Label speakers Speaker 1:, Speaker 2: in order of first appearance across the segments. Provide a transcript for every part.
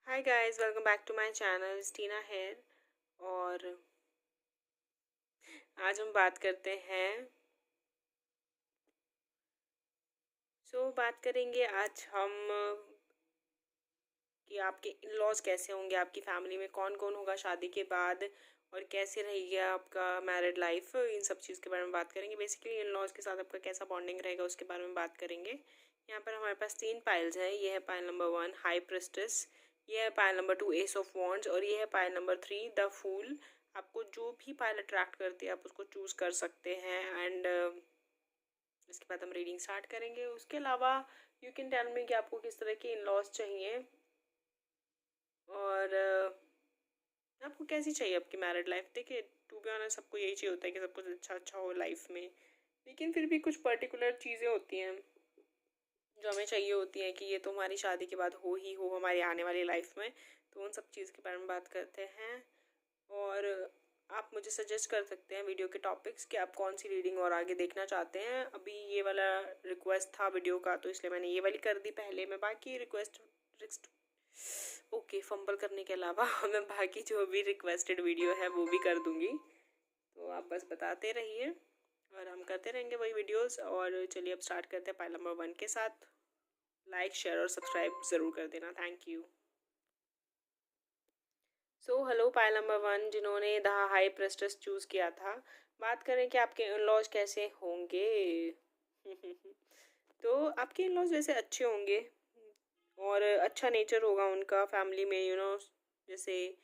Speaker 1: Hi guys, welcome back to my channel Tina here. और आज हम बात करते हैं बात करेंगे आज हम कि आपके इन लॉज कैसे होंगे, आपकी फैमिली में कौन कौन होगा शादी के बाद, और कैसे रहेगी आपका मैरिड लाइफ। इन सब चीज़ के बारे में बात करेंगे। बेसिकली इन लॉज के साथ आपका कैसा बॉन्डिंग रहेगा उसके बारे में बात करेंगे। यहाँ पर हमारे पास 3 पाइल्स हैं। ये है पाइल नंबर 1 हाई प्रेस्टिस, ये है pile number 2 S of wands, और ये है पाइल नंबर 3 द फूल। आपको जो भी पाइल अट्रैक्ट करती है आप उसको चूज़ कर सकते हैं। एंड इसके बाद हम रीडिंग स्टार्ट करेंगे। उसके अलावा यू कैन टेल मी कि आपको किस तरह के इन लॉज चाहिए और आपको कैसी चाहिए आपकी मैरिड लाइफ। देखिए, टू बी ऑनेस्ट सबको यही चाहिए होता है कि सब कुछ अच्छा अच्छा हो लाइफ में, लेकिन फिर भी कुछ पर्टिकुलर चीज़ें होती हैं जो हमें चाहिए होती हैं कि ये तो हमारी शादी के बाद हो ही हो हमारी आने वाली लाइफ में। तो उन सब चीज़ के बारे में बात करते हैं। और आप मुझे सजेस्ट कर सकते हैं वीडियो के टॉपिक्स कि आप कौन सी रीडिंग और आगे देखना चाहते हैं। अभी ये वाला रिक्वेस्ट था वीडियो का, तो इसलिए मैंने ये वाली कर दी पहले। मैं बाकी रिक्वेस्ट ओके फंबल करने के अलावा मैं बाकी जो भी रिक्वेस्टेड वीडियो है वो भी कर दूंगी। तो आप बस बताते रहिए और हम करते रहेंगे वही वीडियोस। और चलिए अब स्टार्ट करते हैं पाइल नंबर 1 के साथ। लाइक शेयर और सब्सक्राइब ज़रूर कर देना। Thank you. Hello pile number 1 जिन्होंने द हाई प्रेस्टिस चूज़ किया था। बात करें कि आपके इन लॉज कैसे होंगे। तो आपके इन लॉज वैसे अच्छे होंगे और अच्छा नेचर होगा उनका फैमिली में, जैसे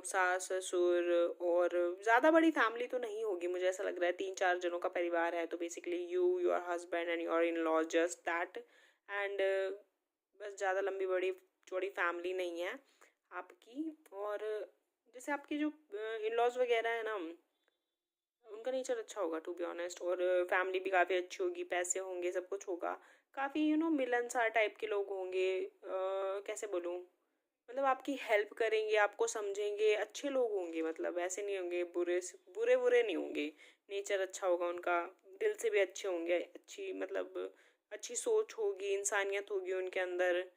Speaker 1: सास ससुर। और ज़्यादा बड़ी फैमिली तो नहीं होगी, मुझे ऐसा लग रहा है 3-4 जनों का परिवार है। तो basically you your husband and your in laws just that. And बस ज़्यादा लंबी बड़ी चौड़ी फैमिली नहीं है आपकी। और जैसे आपके जो इन लॉज वगैरह है ना, उनका नेचर अच्छा होगा टू बी ऑनेस्ट। और फैमिली भी काफ़ी अच्छी होगी, पैसे होंगे, सब कुछ होगा। काफ़ी मिलनसार टाइप के लोग होंगे। कैसे बोलूँ, मतलब आपकी हेल्प करेंगे, आपको समझेंगे, अच्छे लोग होंगे। मतलब ऐसे नहीं होंगे बुरे बुरे नहीं होंगे। नेचर अच्छा होगा उनका, दिल से भी अच्छे होंगे। अच्छी मतलब अच्छी सोच होगी, इंसानियत होगी उनके अंदर,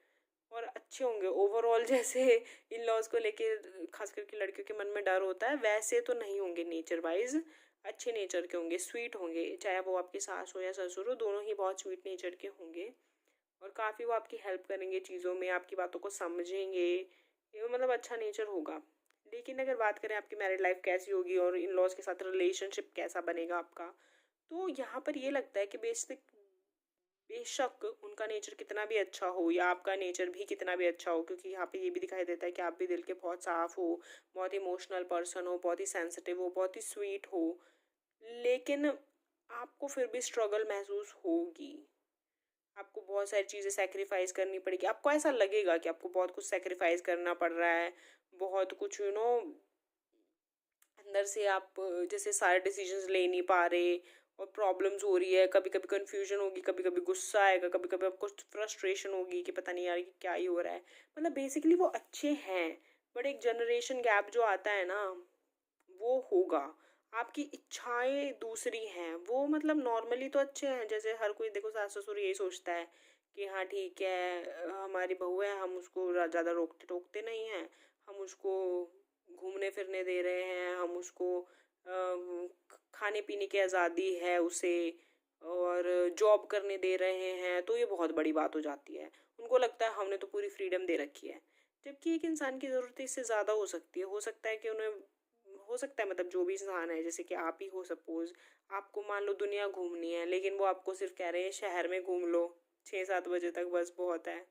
Speaker 1: और अच्छे होंगे ओवरऑल। जैसे इन लॉज को लेके खास करके लड़कियों के मन में डर होता है, वैसे तो नहीं होंगे। नेचर वाइज अच्छे नेचर के होंगे, स्वीट होंगे। चाहे वो आपकी सास हो या ससुर हो, दोनों ही बहुत स्वीट नेचर के होंगे। और काफ़ी वो आपकी हेल्प करेंगे चीज़ों में, आपकी बातों को समझेंगे। ये मतलब अच्छा नेचर होगा। लेकिन अगर बात करें आपकी मैरिड लाइफ कैसी होगी और इन लॉज के साथ रिलेशनशिप कैसा बनेगा आपका, तो यहाँ पर ये लगता है कि बेशक उनका नेचर कितना भी अच्छा हो या आपका नेचर भी कितना भी अच्छा हो, क्योंकि यहाँ पे ये भी दिखाई देता है कि आप भी दिल के बहुत साफ हो, बहुत इमोशनल पर्सन हो, बहुत ही सेंसिटिव हो, बहुत ही स्वीट हो, लेकिन आपको फिर भी स्ट्रगल महसूस होगी। आपको बहुत सारी चीज़ें सेक्रीफाइस करनी पड़ेगी। आपको ऐसा लगेगा कि आपको बहुत कुछ सेक्रीफाइस करना पड़ रहा है, बहुत कुछ अंदर से आप जैसे सारे डिसीजंस ले नहीं पा रहे और प्रॉब्लम्स हो रही है। कभी कभी कन्फ्यूजन होगी, कभी कभी गुस्सा आएगा, कभी कभी आपको फ्रस्ट्रेशन होगी कि पता नहीं यार कि क्या ही हो रहा है। मतलब बेसिकली वो अच्छे हैं, बट एक जनरेशन गैप जो आता है ना, वो होगा। आपकी इच्छाएं दूसरी हैं। वो मतलब नॉर्मली तो अच्छे हैं, जैसे हर कोई देखो सास ससुर यही सोचता है कि हाँ ठीक है हमारी बहू है, हम उसको ज़्यादा रोकते टोकते नहीं हैं, हम उसको घूमने फिरने दे रहे हैं, हम उसको खाने पीने की आज़ादी है उसे, और जॉब करने दे रहे हैं। तो ये बहुत बड़ी बात हो जाती है। उनको लगता है हमने तो पूरी फ्रीडम दे रखी है, जबकि एक इंसान की ज़रूरत इससे ज़्यादा हो सकती है। हो सकता है कि उन्हें हो सकता है मतलब जो भी इंसान है, जैसे कि आप ही हो सपोज, आपको मान लो दुनिया घूमनी है, लेकिन वो आपको सिर्फ कह रहे हैं शहर में घूम लो 6-7 बजे तक बस बहुत है।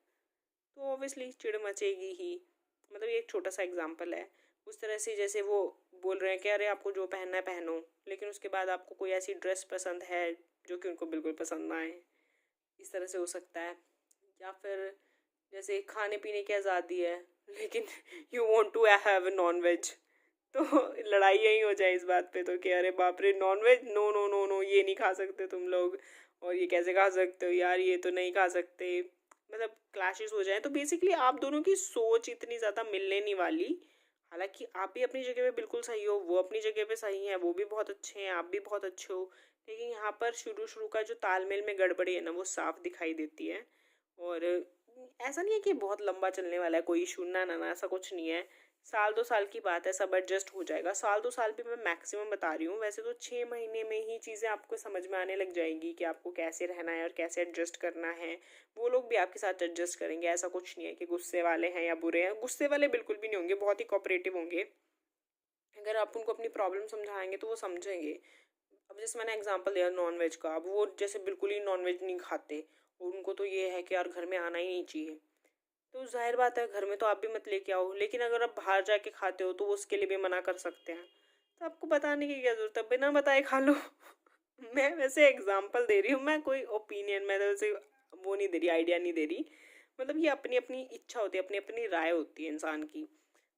Speaker 1: तो ऑब्वियसली चिड़ मचेगी ही। मतलब ये एक छोटा सा एग्जांपल है। उस तरह से जैसे वो बोल रहे हैं कि अरे आपको जो पहनना है पहनो, लेकिन उसके बाद आपको कोई ऐसी ड्रेस पसंद है जो कि उनको बिल्कुल पसंद ना आए। इस तरह से हो सकता है। या फिर जैसे खाने पीने की आज़ादी है, लेकिन you want to have non veg. तो लड़ाई यही हो जाए इस बात पे तो कि अरे बाप रे non veg, no no no no, ये नहीं खा सकते तुम लोग, और ये कैसे खा सकते हो यार, ये तो नहीं खा सकते। मतलब क्लैशेस हो जाए। तो बेसिकली आप दोनों की सोच इतनी ज़्यादा मिलने नहीं वाली। हालांकि आप भी अपनी जगह पे बिल्कुल सही हो, वो अपनी जगह पे सही है, वो भी बहुत अच्छे हैं, आप भी बहुत अच्छे हो। लेकिन यहाँ पर शुरू शुरू का जो तालमेल में गड़बड़ी है ना, वो साफ दिखाई देती है। और ऐसा नहीं है कि बहुत लंबा चलने वाला है कोई इशू, ना ना ना, ऐसा कुछ नहीं है। 1-2 साल की बात है, सब एडजस्ट हो जाएगा। 1-2 साल भी मैं मैक्सिमम बता रही हूँ, वैसे तो 6 महीने में ही चीज़ें आपको समझ में आने लग जाएंगी कि आपको कैसे रहना है और कैसे एडजस्ट करना है। वो लोग भी आपके साथ एडजस्ट करेंगे, ऐसा कुछ नहीं है कि गुस्से वाले हैं या बुरे हैं। गुस्से वाले बिल्कुल भी नहीं होंगे, बहुत ही कोऑपरेटिव होंगे। अगर आप उनको अपनी प्रॉब्लम समझाएंगे तो वो समझेंगे। अब जैसे मैंने एग्जांपल दिया नॉन वेज का, अब वो जैसे बिल्कुल ही नॉन वेज नहीं खाते और उनको तो ये है कि यार घर में आना ही नहीं चाहिए, तो जाहिर बात है घर में तो आप भी मत लेके आओ। लेकिन अगर आप बाहर जाके खाते हो तो वो उसके लिए भी मना कर सकते हैं, तो आपको बताने की क्या जरूरत है, बिना बताए खा लो। मैं वैसे एग्जांपल दे रही हूँ, मैं कोई ओपिनियन, मैं तो वैसे वो नहीं दे रही, आइडिया नहीं दे रही। मतलब ये अपनी अपनी इच्छा होती है, अपनी अपनी राय होती है इंसान की।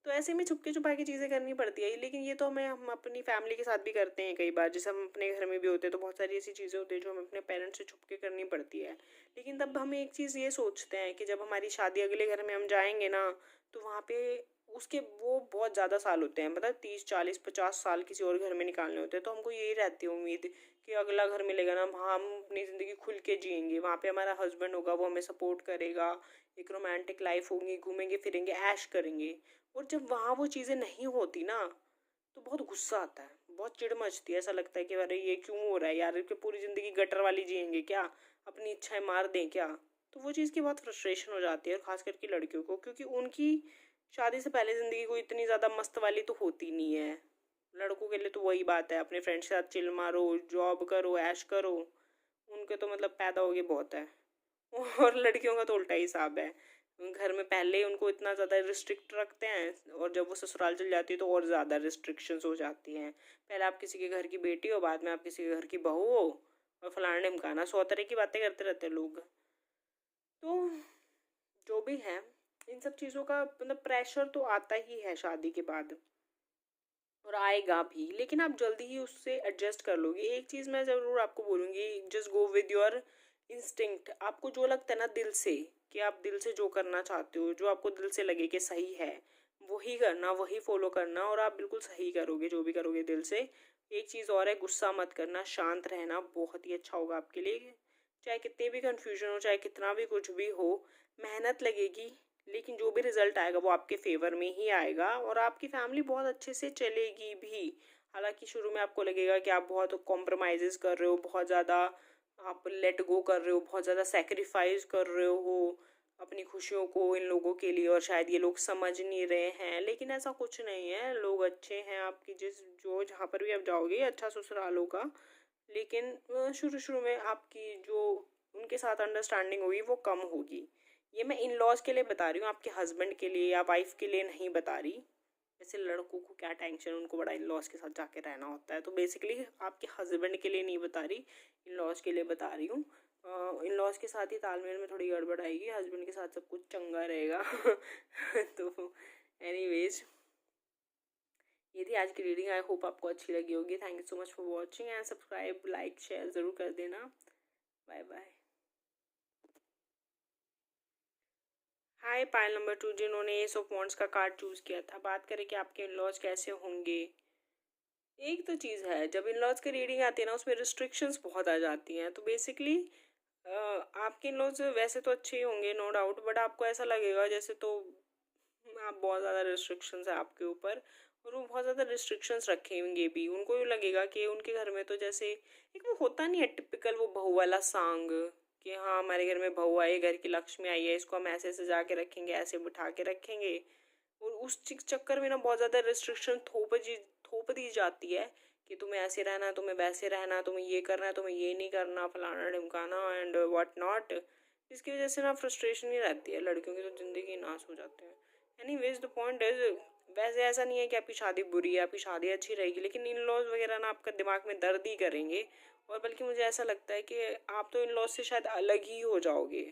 Speaker 1: तो ऐसे में छुपके छुपा के चीज़ें करनी पड़ती है। लेकिन ये तो हम अपनी फैमिली के साथ भी करते हैं कई बार, जैसे हम अपने घर में भी होते हैं तो बहुत सारी ऐसी चीज़ें होती है जो हमें अपने पेरेंट्स से छुपके करनी पड़ती है। लेकिन तब हम एक चीज़ ये सोचते हैं कि जब हमारी शादी अगले घर में हम जाएंगे ना, तो वहाँ पे उसके वो बहुत ज़्यादा साल होते हैं, मतलब 30 40 50 साल किसी और घर में निकालने होते हैं। तो हमको यही रहती है उम्मीद कि अगला घर मिलेगा ना, वहाँ हम अपनी ज़िंदगी खुल के जिएंगे, वहाँ पे हमारा हस्बैंड होगा, वो हमें सपोर्ट करेगा, एक रोमांटिक लाइफ होगी, घूमेंगे फिरेंगे, ऐश करेंगे। और जब वहाँ वो चीज़ें नहीं होती ना, तो बहुत गुस्सा आता है, बहुत चिढ़ मचती है। ऐसा लगता है कि अरे ये क्यों हो रहा है यार, कि पूरी ज़िंदगी गटर वाली जिएंगे क्या, अपनी इच्छाएं मार दें क्या। तो वो चीज़ की बहुत फ्रस्ट्रेशन हो जाती है, और ख़ास करके लड़कियों को, क्योंकि उनकी शादी से पहले ज़िंदगी कोई इतनी ज़्यादा मस्त वाली तो होती नहीं है। लड़कों के लिए तो वही बात है, अपने फ्रेंड्स के साथ चिल मारो, जॉब करो, ऐश करो, उनके तो मतलब पैदा हो गए बहुत है। और लड़कियों का तो उल्टा ही हिसाब है, घर में पहले ही उनको इतना ज़्यादा रिस्ट्रिक्ट रखते हैं, और जब वो ससुराल चल जाती है तो और ज़्यादा रिस्ट्रिक्शंस हो जाती हैं। पहले आप किसी के घर की बेटी हो, बाद में आप किसी के घर की बहू हो, और फलाना ढिमकाना 100 तरह की बातें करते रहते हैं लोग। तो जो भी है, इन सब चीज़ों का मतलब प्रेशर तो आता ही है शादी के बाद, और आएगा भी, लेकिन आप जल्दी ही उससे एडजस्ट कर लोगे। एक चीज़ मैं ज़रूर आपको बोलूँगी, just go with your instinct. आपको जो लगता है ना दिल से, कि आप दिल से जो करना चाहते हो, जो आपको दिल से लगे कि सही है, वही करना, वही फॉलो करना, और आप बिल्कुल सही करोगे जो भी करोगे दिल से। एक चीज़ और है, गुस्सा मत करना, शांत रहना, बहुत ही अच्छा होगा आपके लिए। चाहे कितने भी कन्फ्यूजन हो, चाहे कितना भी कुछ भी हो, मेहनत लगेगी, लेकिन जो भी रिजल्ट आएगा वो आपके फेवर में ही आएगा, और आपकी फैमिली बहुत अच्छे से चलेगी भी। हालांकि शुरू में आपको लगेगा कि आप बहुत कॉम्प्रोमाइज़ कर रहे हो, बहुत ज़्यादा आप लेट गो कर रहे हो, बहुत ज़्यादा सेक्रीफाइस कर रहे हो अपनी खुशियों को इन लोगों के लिए, और शायद ये लोग समझ नहीं रहे हैं। लेकिन ऐसा कुछ नहीं है, लोग अच्छे हैं आपकी, जहाँ पर भी आप जाओगे अच्छा ससुराल होगा। लेकिन शुरू शुरू में आपकी जो उनके साथ अंडरस्टैंडिंग होगी वो कम होगी। ये मैं इन लॉज के लिए बता रही हूँ, आपके हस्बैंड के लिए या वाइफ के लिए नहीं बता रही। वैसे लड़कों को क्या टेंशन, उनको बड़ा इन लॉज के साथ जाके रहना होता है, तो बेसिकली आपके हस्बैंड के लिए नहीं बता रही, इन लॉज के लिए बता रही हूँ। इन लॉज के साथ ही तालमेल में थोड़ी गड़बड़ आएगी, हस्बैंड के साथ सब कुछ चंगा रहेगा। तो एनीवेज, ये थी आज की रीडिंग। आई होप आपको अच्छी लगी होगी। Thank you so much for watching, and subscribe, like, share ज़रूर कर देना। Bye bye. Hi Payal number 2, जिन्होंने एस ऑफ वॉन्ड्स का कार्ड चूज़ किया था। बात करें कि आपके इन लॉज कैसे होंगे। एक तो चीज़ है, जब इन लॉज की रीडिंग आती है ना, उसमें रिस्ट्रिक्शंस बहुत आ जाती हैं। तो बेसिकली आपके इन लॉज वैसे तो अच्छे ही होंगे नो डाउट, बट आपको ऐसा लगेगा जैसे तो आप बहुत ज़्यादा रिस्ट्रिक्शंस है आपके ऊपर, और वो बहुत ज़्यादा रिस्ट्रिक्शंस रखेंगे भी। उनको भी लगेगा कि उनके घर में तो जैसे एक वो होता नहीं है टिपिकल वो बहू वाला सॉन्ग, कि हाँ हमारे घर में बहू आई, घर की लक्ष्मी आई है, इसको हम ऐसे सजा के रखेंगे, ऐसे बिठा के रखेंगे। और उस चक्कर में ना बहुत ज़्यादा रिस्ट्रिक्शन थोप दी जाती है, कि तुम्हें ऐसे रहना, तुम्हें वैसे रहना, तुम्हें ये करना है, तुम्हें ये नहीं करना, फलाना ढिमकाना एंड व्हाट नॉट। जिसकी वजह से ना फ्रस्ट्रेशन ही रहती है, लड़कियों की तो ज़िंदगी नाश हो जाते हैं। एनीवेज द पॉइंट इज, वैसे ऐसा नहीं है कि आपकी शादी बुरी है, आपकी शादी अच्छी रहेगी, लेकिन इन लॉज वगैरह ना आपका दिमाग में दर्द ही करेंगे। और बल्कि मुझे ऐसा लगता है कि आप तो इन लॉज से शायद अलग ही हो जाओगे।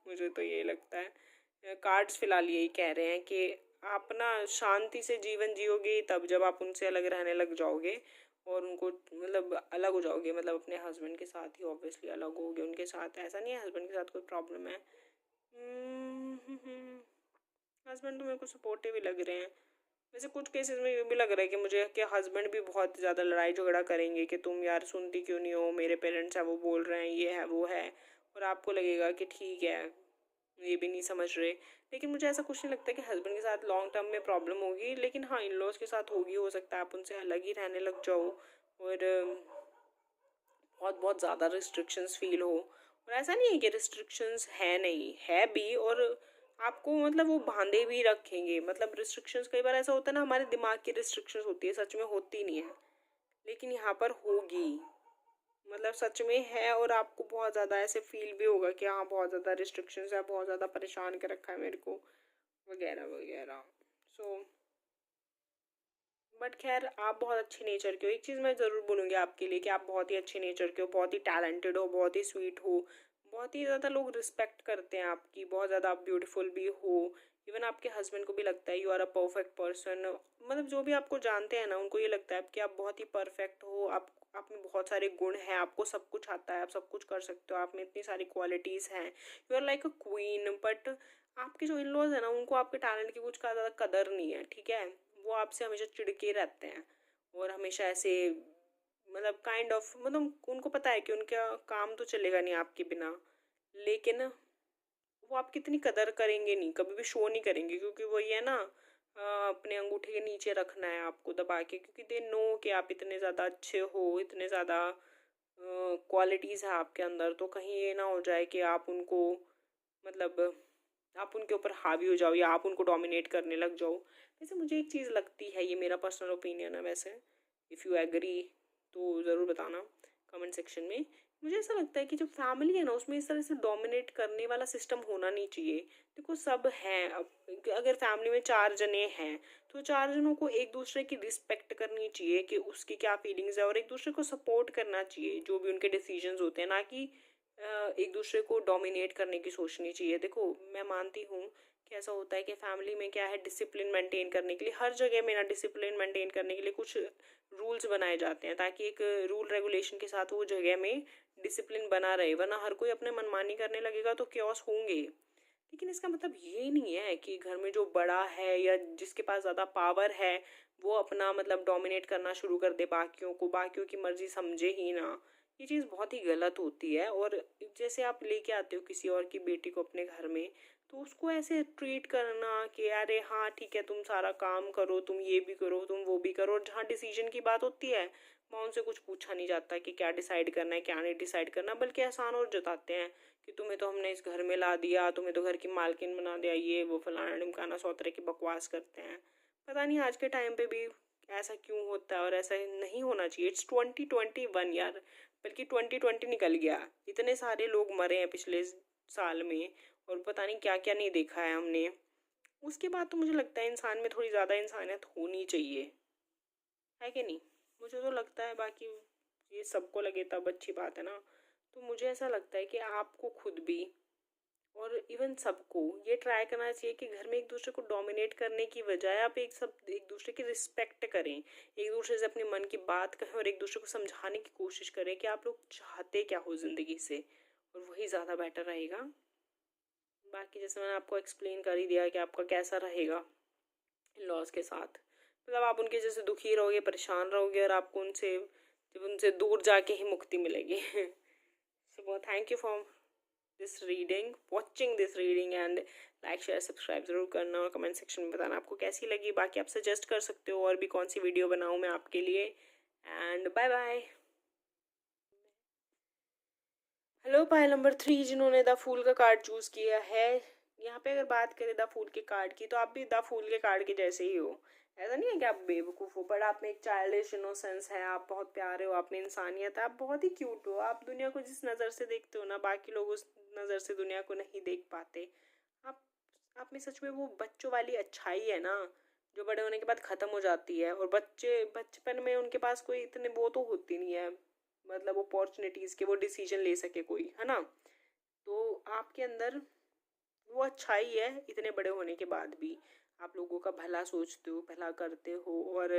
Speaker 1: मुझे तो यही लगता है। कार्ड्स फिलहाल यही कह रहे हैं कि आप ना शांति से जीवन जियोगे तब, जब आप उनसे अलग रहने लग जाओगे, और उनको मतलब अलग हो जाओगे, मतलब अपने हस्बैंड के साथ ही ऑब्वियसली अलग होगे उनके साथ। ऐसा नहीं है हस्बैंड के साथ कोई प्रॉब्लम है, हस्बैंड तो मेरे को सपोर्टिव ही लग रहे हैं। वैसे कुछ केसेस में ये भी लग रहा है कि मुझे कि हस्बैंड भी बहुत ज़्यादा लड़ाई झगड़ा करेंगे कि तुम यार सुनती क्यों नहीं हो, मेरे पेरेंट्स हैं वो बोल रहे हैं, ये है वो है। और आपको लगेगा कि ठीक है ये भी नहीं समझ रहे। लेकिन मुझे ऐसा कुछ नहीं लगता कि हस्बैंड के साथ लॉन्ग टर्म में प्रॉब्लम होगी, लेकिन हाँ इन लॉज के साथ होगी, हो सकता है आप उनसे अलग ही रहने लग जाओ और बहुत बहुत ज़्यादा रिस्ट्रिक्शंस फील हो। और ऐसा नहीं है कि रिस्ट्रिक्शंस है नहीं, है भी, और आपको मतलब वो बांधे भी रखेंगे। मतलब रिस्ट्रिक्शंस कई बार ऐसा होता है ना, हमारे दिमाग की रिस्ट्रिक्शंस होती है, सच में होती नहीं है, लेकिन यहाँ पर होगी, मतलब सच में है। और आपको बहुत ज़्यादा ऐसे फील भी होगा कि हाँ बहुत ज़्यादा रिस्ट्रिक्शंस है, बहुत ज़्यादा परेशान कर रखा है मेरे को, वगैरह वगैरह। सो बट खैर आप बहुत अच्छे नेचर के हो, एक चीज़ मैं ज़रूर बोलूँगी आपके लिए कि आप बहुत ही अच्छे नेचर के हो, बहुत ही टैलेंटेड हो, बहुत ही स्वीट हो, बहुत ही ज़्यादा लोग रिस्पेक्ट करते हैं आपकी, बहुत ज़्यादा आप ब्यूटीफुल भी हो। इवन आपके हस्बैंड को भी लगता है you are a perfect person. मतलब जो भी आपको जानते हैं ना उनको ये लगता है कि आप बहुत ही परफेक्ट हो, आप में बहुत सारे गुण हैं, आपको सब कुछ आता है, आप सब कुछ कर सकते हो, आप में इतनी सारी क्वालिटीज़ हैं, you are like a queen. But आपके जो इन लॉज है ना उनको आपके टैलेंट की कुछ ज़्यादा कदर नहीं है, ठीक है। वो आपसे हमेशा चिढ़के रहते हैं और हमेशा ऐसे मतलब काइंड ऑफ, मतलब उनको पता है कि उनका काम तो चलेगा नहीं आपके बिना, लेकिन वो आपकी इतनी कदर करेंगे नहीं, कभी भी शो नहीं करेंगे, क्योंकि वो ये है ना अपने अंगूठे के नीचे रखना है आपको दबा के, क्योंकि दे नो कि आप इतने ज़्यादा अच्छे हो, इतने ज़्यादा क्वालिटीज़ है आपके अंदर, तो कहीं ये ना हो जाए कि आप उनको मतलब आप उनके ऊपर हावी हो जाओ या आप उनको डोमिनेट करने लग जाओ। वैसे मुझे एक चीज़ लगती है, ये मेरा पर्सनल ओपिनियन है वैसे, इफ़ यू एग्री तो ज़रूर बताना कमेंट सेक्शन में। मुझे ऐसा लगता है कि जो फैमिली है ना उसमें इस तरह से डोमिनेट करने वाला सिस्टम होना नहीं चाहिए। देखो सब हैं, अब अगर फैमिली में 4 जने हैं तो 4 जनों को एक दूसरे की रिस्पेक्ट करनी चाहिए कि उसकी क्या फीलिंग्स है, और एक दूसरे को सपोर्ट करना चाहिए जो भी उनके डिसीजंस होते हैं, ना कि एक दूसरे को डोमिनेट करने की सोचनी चाहिए। देखो मैं मानती हूँ कि ऐसा होता है कि फैमिली में क्या है, डिसिप्लिन मेंटेन करने के लिए हर जगह में ना डिसिप्लिन मेंटेन करने के लिए कुछ रूल्स बनाए जाते हैं, ताकि एक रूल रेगुलेशन के साथ वो जगह में डिसिप्लिन बना रहे, वरना हर कोई अपने मनमानी करने लगेगा तो क्योस होंगे। लेकिन इसका मतलब ये नहीं है कि घर में जो बड़ा है या जिसके पास ज़्यादा पावर है वो अपना मतलब डोमिनेट करना शुरू कर दे बाकियों को, बाकियों की मर्जी समझे ही ना। ये चीज़ बहुत ही गलत होती है। और जैसे आप लेके आते हो किसी और की बेटी को अपने घर में, तो उसको ऐसे ट्रीट करना कि अरे हाँ ठीक है तुम सारा काम करो, तुम ये भी करो, तुम वो भी करो, और जहाँ डिसीजन की बात होती है वहाँ उनसे कुछ पूछा नहीं जाता कि क्या डिसाइड करना है क्या नहीं डिसाइड करना, बल्कि एहसान और जताते हैं कि तुम्हें तो हमने इस घर में ला दिया, तुम्हें तो घर की मालकिन बना दिया, ये वो फलाना ढिमकाना, सौ तरह की बकवास करते हैं। पता नहीं आज के टाइम पे भी ऐसा क्यों होता है, और ऐसा नहीं होना चाहिए। इट्स 2021 यार, बल्कि 2020 निकल गया, इतने सारे लोग मरे हैं पिछले साल में, और पता नहीं क्या क्या नहीं देखा है हमने। उसके बाद तो मुझे लगता है इंसान में थोड़ी ज़्यादा इंसानियत होनी चाहिए, है कि नहीं। मुझे तो लगता है, बाकी ये सबको लगे तब अच्छी बात है ना। तो मुझे ऐसा लगता है कि आपको खुद भी और इवन सबको ये ट्राई करना चाहिए कि घर में एक दूसरे को डोमिनेट करने की बजाय आप एक दूसरे की रिस्पेक्ट करें, एक दूसरे से अपने मन की बात कहें और एक दूसरे को समझाने की कोशिश करें कि आप लोग चाहते क्या हो ज़िंदगी से, और वही ज़्यादा बेटर रहेगा। बाकी जैसे मैंने आपको एक्सप्लेन कर ही दिया कि आपका कैसा रहेगा इन लॉज के साथ, मतलब आप उनके जैसे दुखी रहोगे, परेशान रहोगे, और आपको उनसे जब उनसे दूर जाके ही मुक्ति मिलेगी। So thank you for this reading, watching this reading, and like share subscribe ज़रूर करना, और कमेंट सेक्शन में बताना आपको कैसी लगी। बाकी आप सजेस्ट कर सकते हो और भी कौन सी वीडियो बनाऊँ मैं आपके लिए। And bye bye. Hello Payal number 3 जिन्होंने द फूल का कार्ड चूज़ किया है, यहाँ पे अगर बात करें द फूल के कार्ड की, तो आप भी द फूल के कार्ड के जैसे ही हो। ऐसा नहीं है कि आप बेवकूफ़ हो, बट आप में एक चाइल्डिश इनोसेंस है, आप बहुत प्यारे हो, आप में इंसानियत है, आप बहुत ही क्यूट हो। आप दुनिया को जिस नज़र से देखते हो ना, बाकी लोग उस नज़र से दुनिया को नहीं देख पाते। आप आप में सच में वो बच्चों वाली अच्छाई है ना, जो बड़े होने के बाद ख़त्म हो जाती है। और बच्चे बचपन में उनके पास कोई इतने वो तो होती नहीं है, मतलब अपॉर्चुनिटीज़ के वो डिसीजन ले सके कोई, है ना। तो आपके अंदर वो अच्छाई है, इतने बड़े होने के बाद भी आप लोगों का भला सोचते हो, भला करते हो, और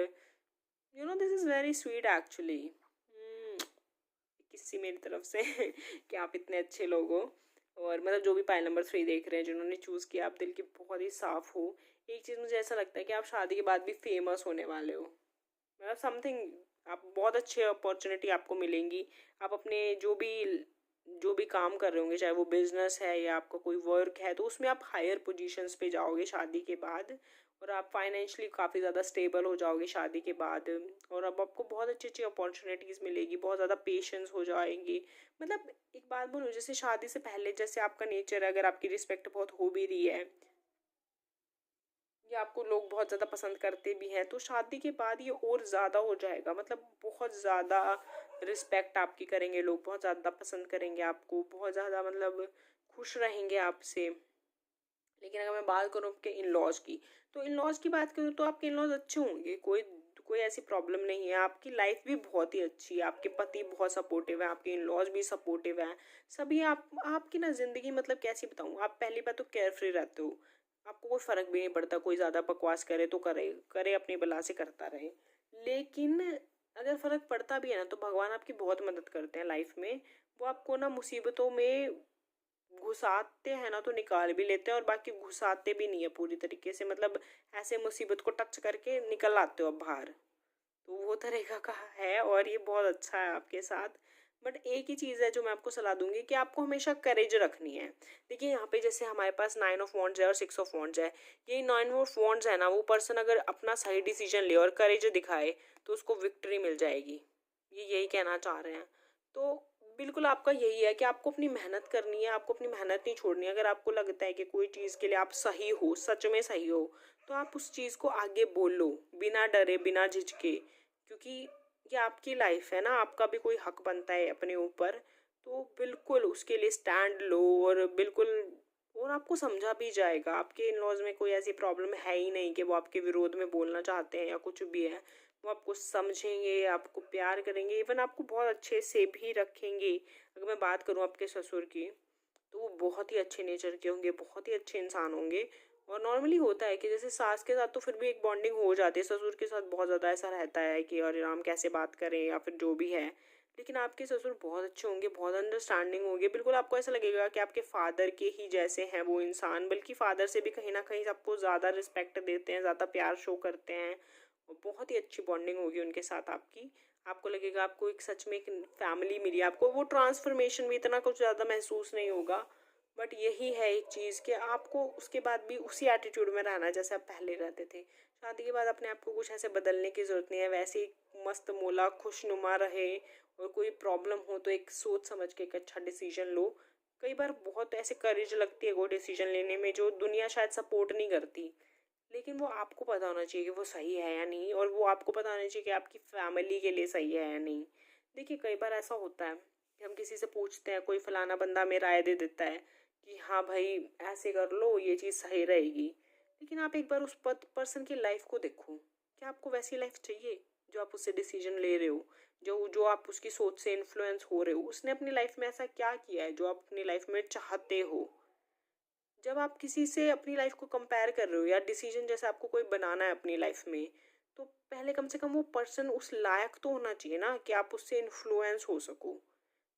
Speaker 1: you know this is very sweet actually. किसी मेरी तरफ से कि आप इतने अच्छे लोग हो। और मतलब जो भी पाइल नंबर 3 देख रहे हैं जिन्होंने चूज़ किया, आप दिल के बहुत ही साफ़ हो। एक चीज़ मुझे ऐसा लगता है कि आप शादी के बाद भी फेमस होने वाले हो, मतलब समथिंग, आप बहुत अच्छे अपॉर्चुनिटी आपको मिलेंगी। आप अपने जो भी जो भी काम कर रहे होंगे, चाहे वो बिजनेस है या आपका कोई वर्क है, तो उसमें आप हायर पोजीशंस पे जाओगे शादी के बाद, और आप फाइनेंशियली काफ़ी ज़्यादा स्टेबल हो जाओगे शादी के बाद, और अब आपको बहुत अच्छी अच्छी अपॉर्चुनिटीज़ मिलेगी, बहुत ज़्यादा पेशेंस हो जाएंगी। मतलब एक बात बोलूँ, जैसे शादी से पहले जैसे आपका नेचर है, अगर आपकी रिस्पेक्ट बहुत हो भी रही है या आपको लोग बहुत ज़्यादा पसंद करते भी हैं, तो शादी के बाद ये और ज़्यादा हो जाएगा। मतलब बहुत ज़्यादा रिस्पेक्ट आपकी करेंगे लोग, बहुत ज़्यादा पसंद करेंगे आपको, बहुत ज़्यादा मतलब खुश रहेंगे आपसे। लेकिन अगर मैं बात करूँ आपके इन लॉज की, तो इन लॉज की बात करूँ तो आपके इन लॉज अच्छे होंगे, कोई कोई ऐसी प्रॉब्लम नहीं है, आपकी लाइफ भी बहुत ही अच्छी है, आपके पति बहुत सपोर्टिव है, आपके इन लॉज भी सपोर्टिव हैं, सभी आपकी ना ज़िंदगी मतलब कैसी बताऊँ, आप पहली बात तो केयर फ्री रहते हो, आपको कोई फ़र्क भी नहीं पड़ता, कोई ज़्यादा बकवास करे तो करे करे, अपनी बला से करता रहे। लेकिन अगर फ़र्क पड़ता भी है ना, तो भगवान आपकी बहुत मदद करते हैं लाइफ में, वो आपको ना मुसीबतों में घुसाते हैं ना तो निकाल भी लेते हैं, और बाकी घुसाते भी नहीं है पूरी तरीके से, मतलब ऐसे मुसीबत को टच करके निकल आते हो अब बाहर। तो वो तरीका का है, और ये बहुत अच्छा है आपके साथ। बट एक ही चीज़ है जो मैं आपको सलाह दूंगी, कि आपको हमेशा करेज रखनी है। देखिए यहाँ पे जैसे हमारे पास 9 ऑफ वॉन्ड्स है और 6 ऑफ वॉन्ड्स है, ये 9 ऑफ वॉन्ड्स है ना, वो पर्सन अगर अपना सही डिसीजन ले और करेज दिखाए तो उसको विक्ट्री मिल जाएगी, ये यही कहना चाह रहे हैं। तो बिल्कुल आपका यही है कि आपको अपनी मेहनत करनी है, आपको अपनी मेहनत नहीं छोड़नी है। अगर आपको लगता है कि कोई चीज़ के लिए आप सही हो, सच में सही हो, तो आप उस चीज़ को आगे बोलो, बिना डरे बिना झिझके, क्योंकि ये आपकी लाइफ है ना, आपका भी कोई हक बनता है अपने ऊपर। तो बिल्कुल उसके लिए स्टैंड लो, और बिल्कुल, और आपको समझा भी जाएगा। आपके इन लॉज में कोई ऐसी प्रॉब्लम है ही नहीं कि वो आपके विरोध में बोलना चाहते हैं या कुछ भी है। वो आपको समझेंगे, आपको प्यार करेंगे, इवन आपको बहुत अच्छे से भी रखेंगे। अगर मैं बात करूँ आपके ससुर की, तो वो बहुत ही अच्छे नेचर के होंगे, बहुत ही अच्छे इंसान होंगे। और नॉर्मली होता है कि जैसे सास के साथ तो फिर भी एक बॉन्डिंग हो जाती है, ससुर के साथ बहुत ज़्यादा ऐसा रहता है कि अरे राम कैसे बात करें या फिर जो भी है। लेकिन आपके ससुर बहुत अच्छे होंगे, बहुत अंडरस्टैंडिंग होंगे, बिल्कुल आपको ऐसा लगेगा कि आपके फादर के ही जैसे हैं वो इंसान, बल्कि फादर से भी कहीं ना कहीं आपको ज़्यादा रिस्पेक्ट देते हैं, ज़्यादा प्यार शो करते हैं, और बहुत ही अच्छी बॉन्डिंग होगी उनके साथ आपकी। आपको लगेगा आपको एक सच में एक फैमिली मिली, आपको वो ट्रांसफॉर्मेशन भी इतना कुछ ज़्यादा महसूस नहीं होगा। बट यही है एक चीज़ कि आपको उसके बाद भी उसी एटीट्यूड में रहना जैसे आप पहले रहते थे। शादी के बाद अपने आप को कुछ ऐसे बदलने की ज़रूरत नहीं है, वैसे ही मस्त मोला खुशनुमा रहे, और कोई प्रॉब्लम हो तो एक सोच समझ के एक अच्छा डिसीजन लो। कई बार बहुत ऐसे करेज लगती है वो डिसीजन लेने में जो दुनिया शायद सपोर्ट नहीं करती, लेकिन वो आपको पता होना चाहिए कि वो सही है या नहीं, और वो आपको पता होना चाहिए कि आपकी फैमिली के लिए सही है या नहीं। देखिए कई बार ऐसा होता है कि हम किसी से पूछते हैं, कोई फलाना बंदा हमें राय दे देता है कि हाँ भाई ऐसे कर लो, ये चीज़ सही रहेगी। लेकिन आप एक बार उस पर्सन की लाइफ को देखो, क्या आपको वैसी लाइफ चाहिए जो आप उससे डिसीजन ले रहे हो, जो जो आप उसकी सोच से इन्फ्लुएंस हो रहे हो? उसने अपनी लाइफ में ऐसा क्या किया है जो आप अपनी लाइफ में चाहते हो? जब आप किसी से अपनी लाइफ को कंपेयर कर रहे हो, या डिसीजन जैसे आपको कोई बनाना है अपनी लाइफ में, तो पहले कम से कम वो पर्सन उस लायक तो होना चाहिए ना कि आप उससे इन्फ्लुएंस हो सको।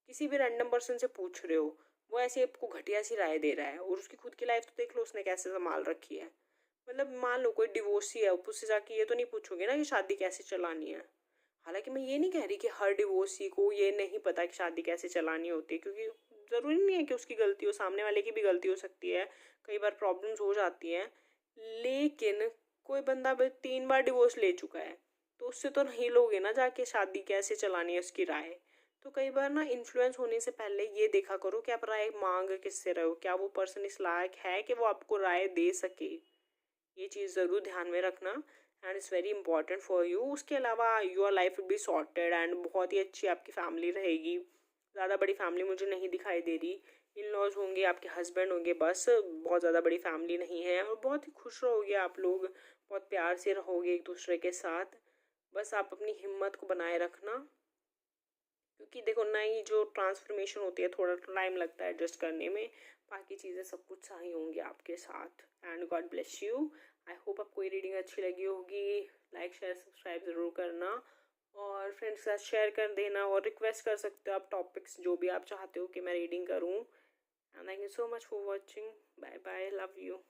Speaker 1: किसी भी रैंडम पर्सन से पूछ रहे हो, वो ऐसे आपको घटिया सी राय दे रहा है, और उसकी खुद की लाइफ तो देख लो उसने कैसे संभाल रखी है। मतलब मान लो कोई डिवोर्सी है, उससे जाके ये तो नहीं पूछोगे ना कि शादी कैसे चलानी है। हालांकि मैं ये नहीं कह रही कि हर डिवोर्सी को ये नहीं पता कि शादी कैसे चलानी होती है, क्योंकि ज़रूरी नहीं है कि उसकी गलती हो, सामने वाले की भी गलती हो सकती है, कई बार प्रॉब्लम्स हो जाती हैं। लेकिन कोई बंदा 3 बार डिवोर्स ले चुका है, तो उससे तो नहीं लोगे ना जाके शादी कैसे चलानी है उसकी राय। तो कई बार ना इन्फ्लुएंस होने से पहले ये देखा करो कि आप राय मांग किससे रहे हो, क्या वो पर्सन इस लायक है कि वो आपको राय दे सके। ये चीज़ ज़रूर ध्यान में रखना, and it's very important for you. उसके अलावा your life will be sorted, and बहुत ही अच्छी आपकी फैमिली रहेगी। ज़्यादा बड़ी फैमिली मुझे नहीं दिखाई दे रही, इन लॉज होंगे, आपके हस्बैंड होंगे, बस बहुत ज़्यादा बड़ी फैमिली नहीं है, और बहुत ही खुश रहोगे आप लोग, बहुत प्यार से रहोगे एक दूसरे के साथ। बस आप अपनी हिम्मत को बनाए रखना, क्योंकि देखो नई जो ट्रांसफॉर्मेशन होती है थोड़ा टाइम लगता है एडजस्ट करने में, बाकी चीज़ें सब कुछ सही होंगी आपके साथ। And God bless you. I hope आपको ये रीडिंग अच्छी लगी होगी। लाइक शेयर सब्सक्राइब ज़रूर करना, और फ्रेंड्स के साथ शेयर कर देना, और रिक्वेस्ट कर सकते हो आप टॉपिक्स जो भी आप चाहते हो कि मैं रीडिंग करूँ। And thank you so much for watching. Bye bye, love you.